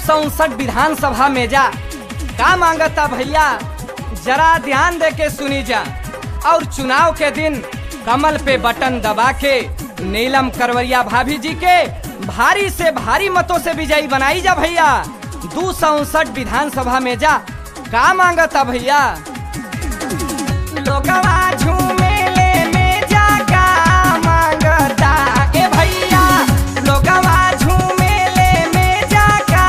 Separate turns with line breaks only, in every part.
264 विधानसभा में जा का मांगता भैया, जरा ध्यान दे के सुनी जा। और चुनाव के दिन कमल पे बटन दबा के नीलम करवरिया भाभी जी के भारी से भारी मतों से विजयी बनाई जा भैया। 264 विधानसभा में जा का मांगता भैया। लोगवा झूमेले में जा का मांगता ए भैया, लोगवा झूमेले में जा का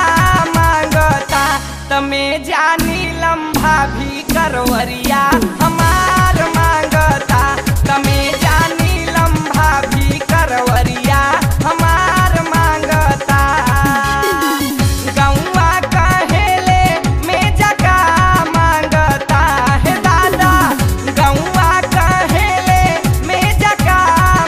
मांगता। तमे जा नीलम भाभी करवरिया हमार मांगता। तमे जा नीलम भाभी करवरिया हमार मांगता। गौवा कहेले में जका मांगता है दादा, गौवा कहेले में जका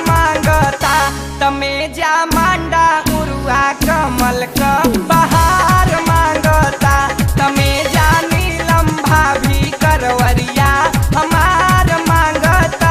मांगता। तमे जा मांडा उरुआ कमल का बहार मांगता। तमे जा नीलम भाभी करवरिया हमार मांगता।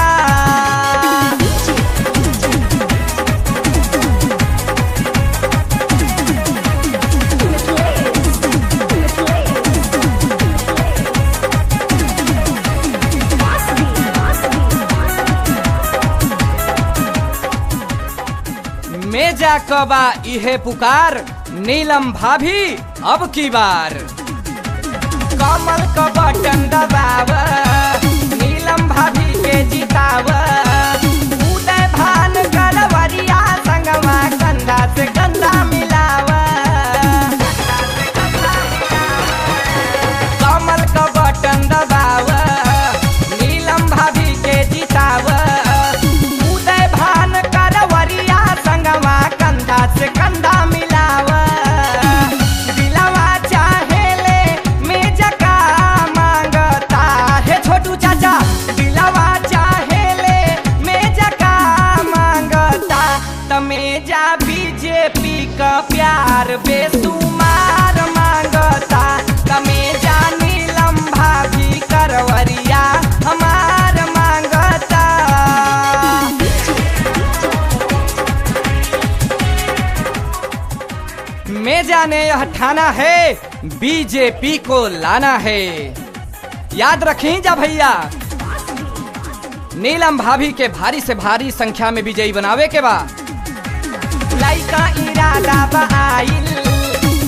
मेजा कबा इहे पुकार नीलम भाभी अब की बार। कमल का बटन दबाव नीलम भाभी के जिताव। उदय भान करवरिया संगवा कंधा से कंधा मिलाव। कमल का बटन दबाव नीलम भाभी के जिताव। उदय भान करवरिया संगवा कंधा से कंधा मिलाव। दिलवा चाहेले में जका मांगता है छोटू चाचा। दिलवा चाहेले में जका मांगता। तमे जा बीजेपी का प्यार बेसुमार मांगता। तमे जा नीलम भाभी करवरिया हमार मांगता। मैं जाने यह ठाना है बीजेपी को लाना है। याद रखें जा भैया, नीलम भाभी के भारी से भारी संख्या में विजयी बनावे के बाद लइका इरादा बाइल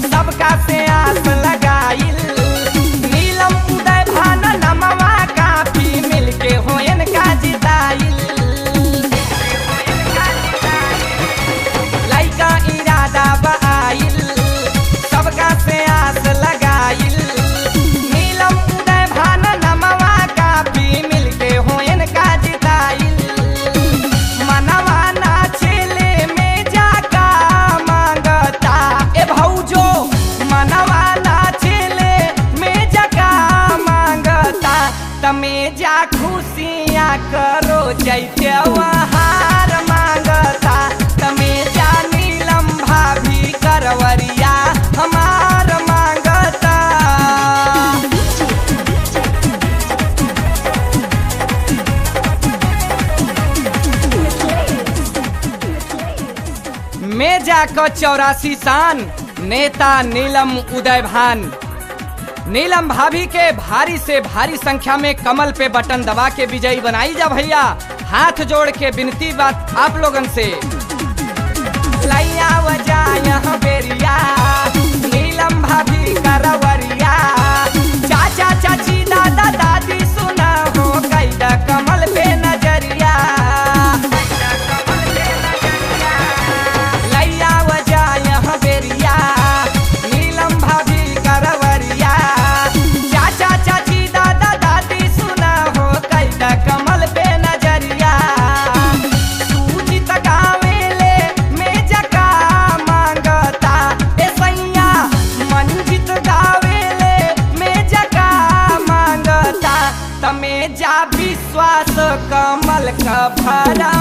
सबका से आस लगाइल। नीलम उदय भान नमवा काफी मिलके होयन का जिताइल। लइका इरादा बाइल सबका से आस लगाइल। नीलम उदय भान नमवा काफी मिलके होयन का जिताइल। मनवा नाचेले में जाका मांगता ए भौजो। मनवा नाचेले में जाका मांगता। तमे जा खुशियाँ करो जैते वहार मांगता। तमे जा नीलम भाभी करवरिया हमार मांगता। मेजा का 84 शान नेता नीलम उदय भान। नीलम भाभी के भारी से भारी संख्या में कमल पे बटन दबा के विजयी बनाई जा भैया। हाथ जोड़ के विनती बात आप लोगन से। लैया वजा यहाँ बेरिया नीलम भाभी करवरिया। चाचा चाची दादा दादी सुना हो कैदा कमल पे नजरिया। लैया वजा यहाँ बेरिया नीलम भाभी करवरिया। चाचा चाची दादा दादी सुना हो कैदा कमल पे नजरिया। सूजित गावेले में जका मांगता ए सैया। मंजित गावेले में जका मांगता। तमे जा विश्वास कमल का भरा